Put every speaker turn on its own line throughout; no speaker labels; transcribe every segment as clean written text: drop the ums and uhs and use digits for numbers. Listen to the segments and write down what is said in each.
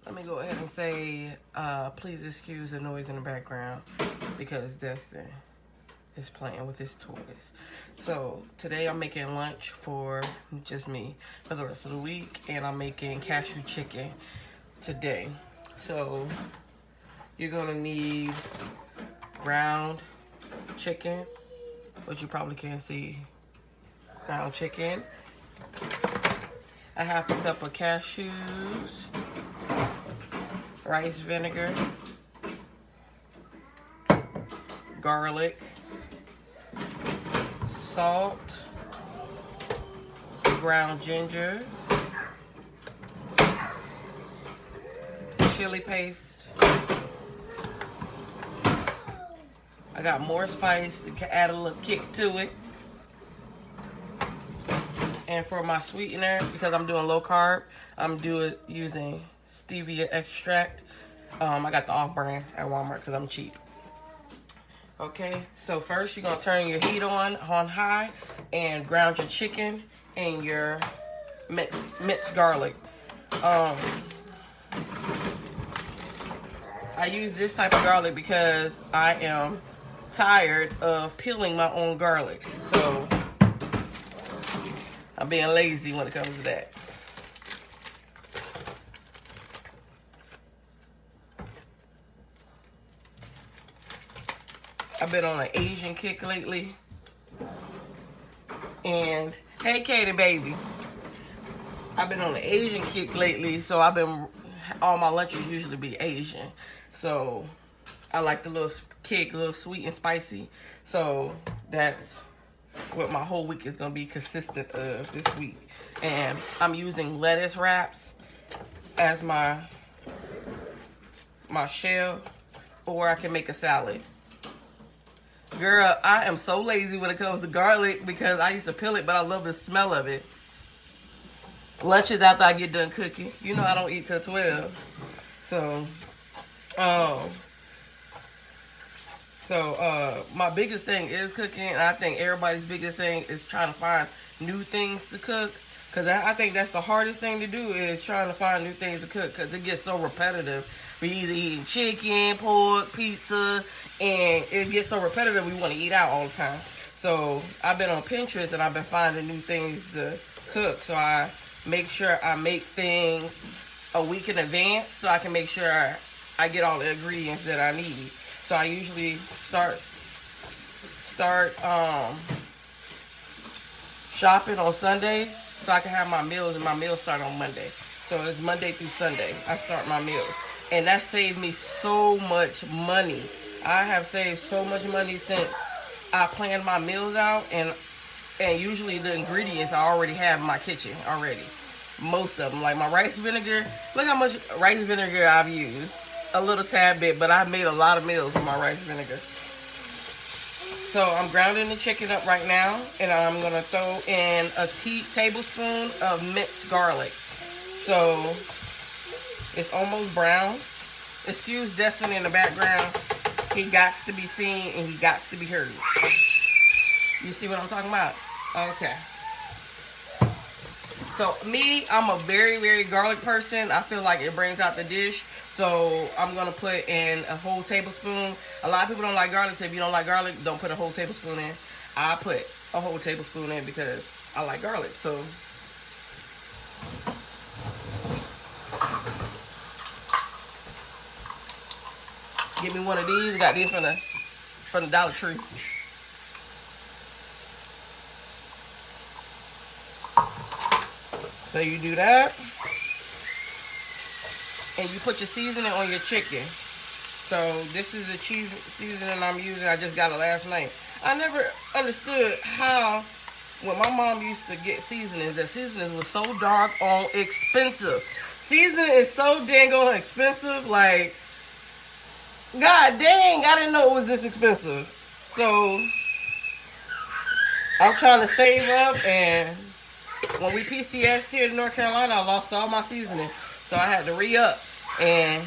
Let me go ahead and say, please excuse the noise in the background because Destin is playing with his toys. So today I'm making lunch for just me for the rest of the week, and I'm making cashew chicken today. So you're gonna need ground chicken, which you probably can't see. Ground chicken, a half a cup of cashews, rice vinegar, garlic, salt, ground ginger, chili paste. I got more spice to add a little kick to it. And for my sweetener, because I'm doing low carb, I'm using stevia extract. I got the off-brand at Walmart because I'm cheap. Okay, so first you're gonna turn your heat on high and ground your chicken and your minced garlic. I use this type of garlic because I am tired of peeling my own garlic. So I'm being lazy when it comes to that. I've been on an Asian kick lately. And, hey Katie baby. I've been on an Asian kick lately, so all my lunches usually be Asian. So, I like the little kick, a little sweet and spicy. So, that's what my whole week is going to be consistent of this week. And I'm using lettuce wraps as my shell, or I can make a salad. Girl, I am so lazy when it comes to garlic because I used to peel it, but I love the smell of it. Lunch is after I get done cooking. You know I don't eat till 12. So, my biggest thing is cooking, and I think everybody's biggest thing is trying to find new things to cook. Because I think that's the hardest thing to do is trying to find new things to cook because it gets so repetitive. We either eating chicken, pork, pizza, and it gets so repetitive we want to eat out all the time. So I've been on Pinterest and I've been finding new things to cook. So I make sure I make things a week in advance so I can make sure I get all the ingredients that I need. So I usually start shopping on Sundays so I can have my meals, and my meals start on Monday. So it's Monday through Sunday I start my meals. And that saved me so much money. I have saved so much money since I planned my meals out, and usually the ingredients I already have in my kitchen already. Most of them, like my rice vinegar. Look how much rice vinegar I've used. A little tad bit, but I've made a lot of meals with my rice vinegar. So I'm grounding the chicken up right now, and I'm gonna throw in a tablespoon of minced garlic. So it's almost brown. Excuse Destin in the background. He got to be seen and he got to be heard. You see what I'm talking about? Okay. So me, I'm a very, very garlic person. I feel like it brings out the dish. So I'm going to put in a whole tablespoon. A lot of people don't like garlic. So if you don't like garlic, don't put a whole tablespoon in. I put a whole tablespoon in because I like garlic. So get me one of these. I got these from the Dollar Tree. So you do that. And you put your seasoning on your chicken. So this is the seasoning I'm using. I just got it last night. I never understood how, when my mom used to get seasonings, that seasonings was so dark on expensive. Seasoning is so dang on expensive. Like, God dang, I didn't know it was this expensive. So I'm trying to save up, and when we PCS'd here in North Carolina, I lost all my seasoning. So I had to re-up, and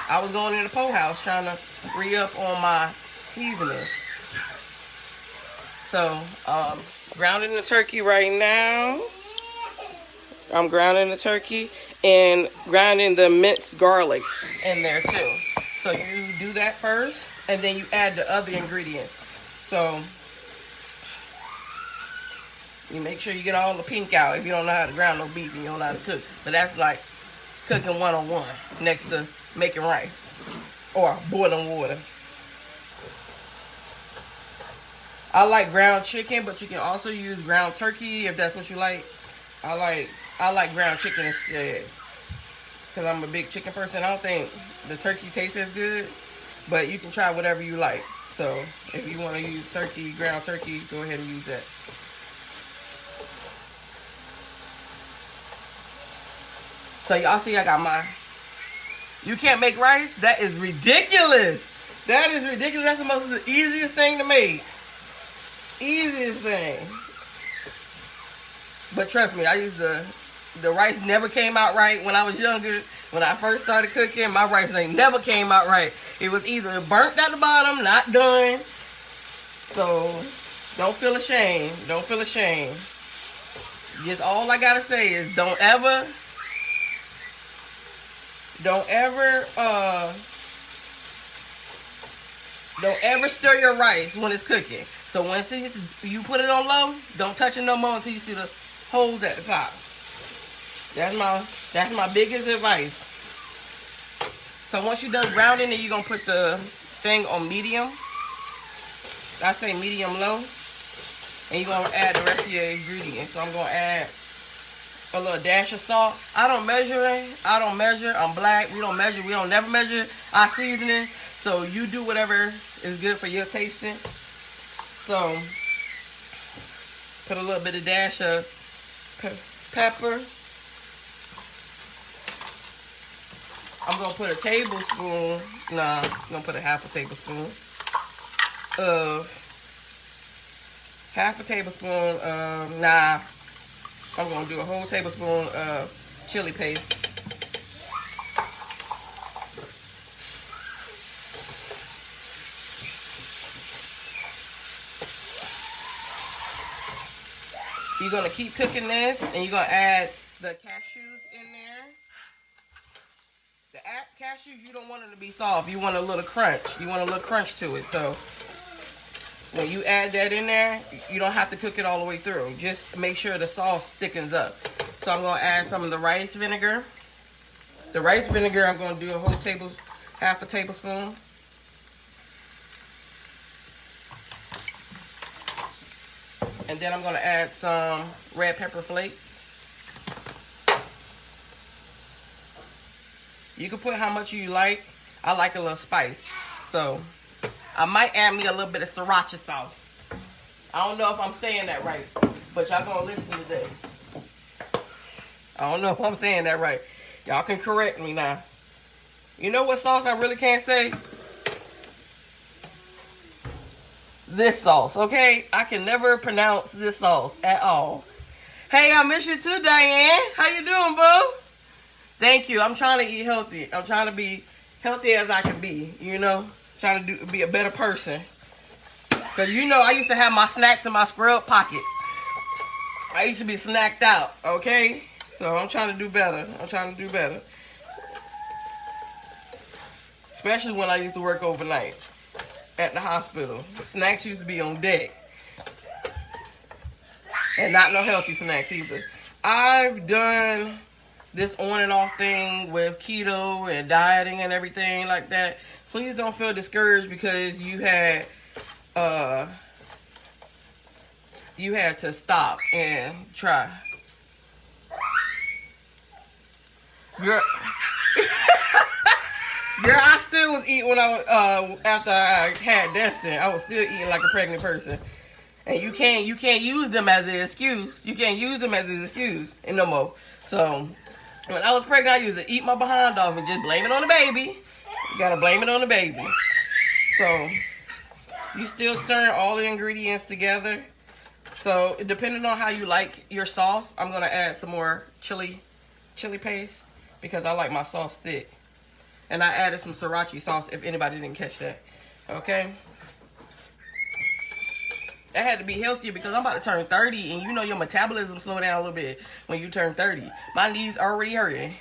I was going in the po house trying to re-up on my seasoning. So, grounding the turkey right now. I'm grounding the turkey and grinding the minced garlic in there too. So you do that first, and then you add the other ingredients. So you make sure you get all the pink out if you don't know how to ground no beef and you don't know how to cook. But that's like cooking 101 next to making rice or boiling water. I like ground chicken, but you can also use ground turkey if that's what you like. I like ground chicken instead because I'm a big chicken person. I don't think the turkey tastes as good, but you can try whatever you like. So if you want to use turkey, ground turkey, go ahead and use that. So y'all see I got my, you can't make rice? That is ridiculous. That is ridiculous. That's the easiest thing to make. Easiest thing. But trust me, I used the rice never came out right when I was younger. When I first started cooking, my rice ain't never came out right. It was either burnt at the bottom, not done. So don't feel ashamed. Don't feel ashamed. Just all I gotta say is don't ever stir your rice when it's cooking. So once you put it on low, don't touch it no more until you see the holes at the top. That's my biggest advice. So once you're done grounding it, you're gonna put the thing on medium. I say medium low. And you're gonna add the rest of your ingredients. So I'm gonna add a little dash of salt. I don't measure it. I'm black. We don't measure. We don't never measure our seasoning. So you do whatever is good for your tasting. So put a little bit of dash of pepper. I'm gonna put a tablespoon. Nah, I'm gonna put a half a tablespoon of I'm gonna do a whole tablespoon of chili paste. You're gonna keep cooking this, and you're gonna add the cashews in there. The cashews, you don't want them to be soft. You want a little crunch. You want a little crunch to it. So when you add that in there, you don't have to cook it all the way through. Just make sure the sauce thickens up. So I'm gonna add some of the rice vinegar. The rice vinegar, I'm gonna do half a tablespoon. And then I'm gonna add some red pepper flakes. You can put how much you like. I like a little spice. So I might add me a little bit of sriracha sauce. I don't know if I'm saying that right, but y'all gonna listen to this. I don't know if I'm saying that right. Y'all can correct me now. You know what sauce I really can't say? This sauce, okay? I can never pronounce this sauce at all. Hey, I miss you too, Diane. How you doing, boo? Thank you. I'm trying to eat healthy. I'm trying to be healthy as I can be, you know? Trying to be a better person. Because, you know, I used to have my snacks in my scrub pockets. I used to be snacked out, okay? So I'm trying to do better. Especially when I used to work overnight at the hospital. Snacks used to be on deck. And not no healthy snacks either. I've done this on and off thing with keto and dieting and everything like that. Please don't feel discouraged because you had to stop and try. Girl, I still was eating when I was after I had Destin. I was still eating like a pregnant person. And you can't use them as an excuse. You can't use them as an excuse no more. So when I was pregnant, I used to eat my behind off and just blame it on the baby. You gotta blame it on the baby. So you still stir all the ingredients together. So depending on how you like your sauce, I'm gonna add some more chili paste because I like my sauce thick. And I added some sriracha sauce if anybody didn't catch that. Okay. That had to be healthier because I'm about to turn 30, and you know your metabolism slow down a little bit when you turn 30. My knees already hurting.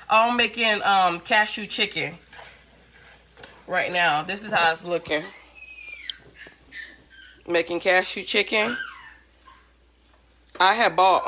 I'm making cashew chicken right now. This is how it's looking. Making cashew chicken. I had bought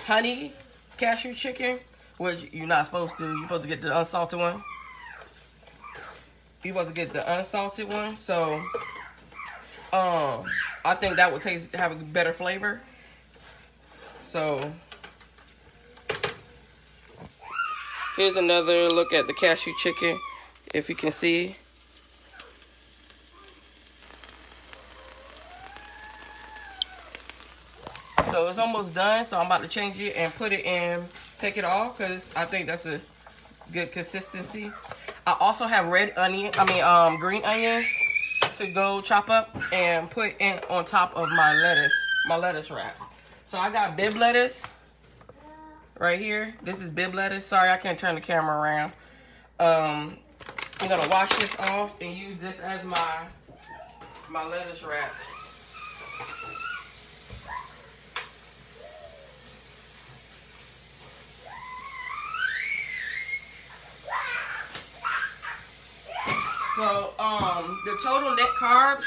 honey cashew chicken, which you're not supposed to. You're supposed to get the unsalted one. You're supposed to get the unsalted one. So I think that would have a better flavor. So here's another look at the cashew chicken, if you can see. So it's almost done, so I'm about to change it and put it in, take it off, because I think that's a good consistency. I also have green onions to go chop up and put in on top of my lettuce wraps. So I got BiB lettuce right here. This is BiB lettuce. Sorry, I can't turn the camera around. I'm gonna wash this off and use this as my lettuce wrap. So, the total net carbs,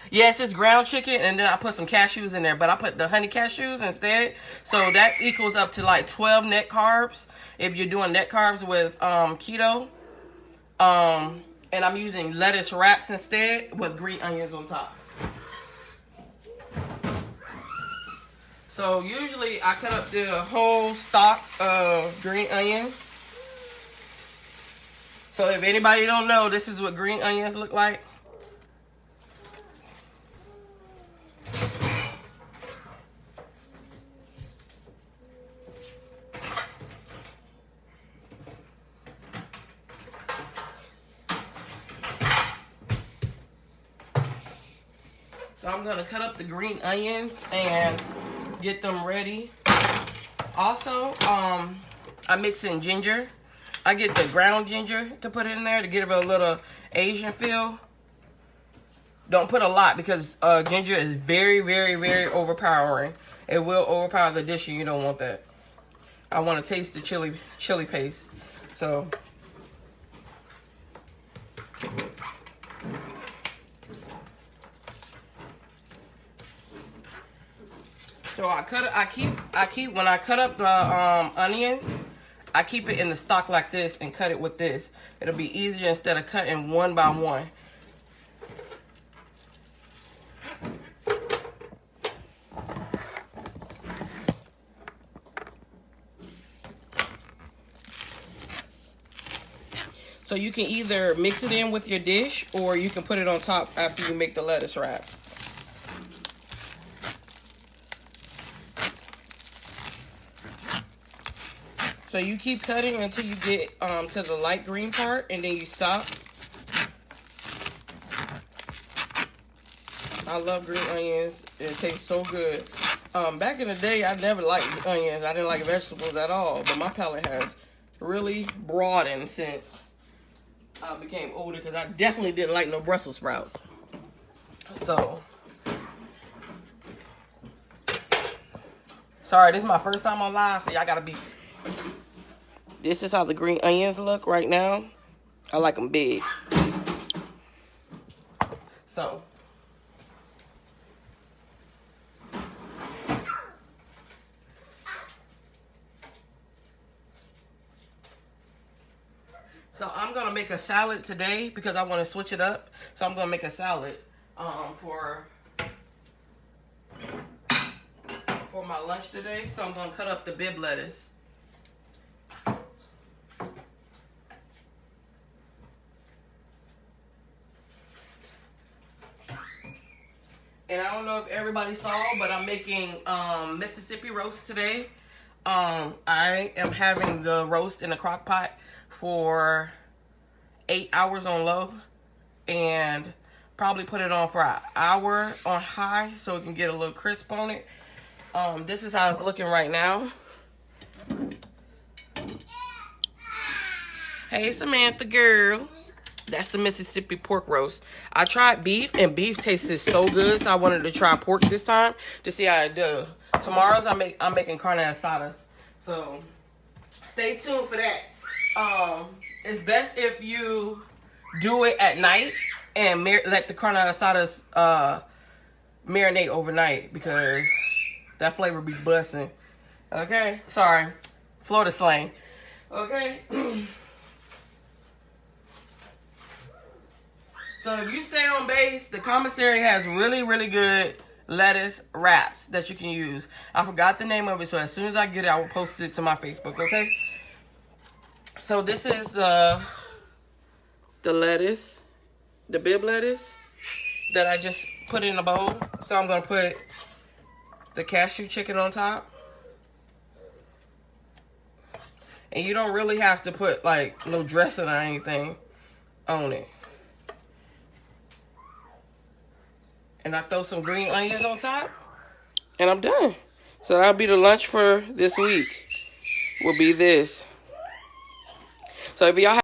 yes, it's ground chicken, and then I put some cashews in there, but I put the honey cashews instead. So that equals up to like 12 net carbs if you're doing net carbs with keto. And I'm using lettuce wraps instead with green onions on top. So usually I cut up the whole stalk of green onions. So if anybody don't know, this is what green onions look like. So I'm gonna cut up the green onions and get them ready. Also, I mix in ginger. I get the ground ginger to put in there to give it a little Asian feel. Don't put a lot because ginger is very, very, very overpowering. It will overpower the dish, and you don't want that. I want to taste the chili paste. So I keep when I cut up the onions, I keep it in the stock like this and cut it with this. It'll be easier instead of cutting one by one. So you can either mix it in with your dish or you can put it on top after you make the lettuce wrap. So you keep cutting until you get to the light green part, and then you stop. I love green onions. It tastes so good. Back in the day, I never liked onions. I didn't like vegetables at all. But my palate has really broadened since I became older, because I definitely didn't like no Brussels sprouts. So, sorry, this is my first time on live, so y'all gotta be... This is how the green onions look right now. I like them big. So I'm gonna make a salad today because I want to switch it up. So I'm gonna make a salad for my lunch today. So I'm gonna cut up the BiB lettuce. And I don't know if everybody saw, but I'm making Mississippi roast today. I am having the roast in a crock pot for 8 hours on low, and probably put it on for an hour on high so it can get a little crisp on it. This is how it's looking right now. Hey, Samantha girl. That's the Mississippi pork roast. I tried beef, and beef tasted so good, so I wanted to try pork this time to see how it does. Tomorrow's I'm making carne asadas, so stay tuned for that. It's best if you do it at night and let the carne asadas marinate overnight, because that flavor be busting. Okay, sorry, Florida slang. Okay. So if you stay on base, the commissary has really, really good lettuce wraps that you can use. I forgot the name of it, so as soon as I get it, I will post it to my Facebook, okay? So this is the lettuce, the BiB lettuce that I just put in a bowl. So I'm going to put the cashew chicken on top. And you don't really have to put like no dressing or anything on it. And I throw some green onions on top, and I'm done. So that'll be the lunch for this week, will be this. So if y'all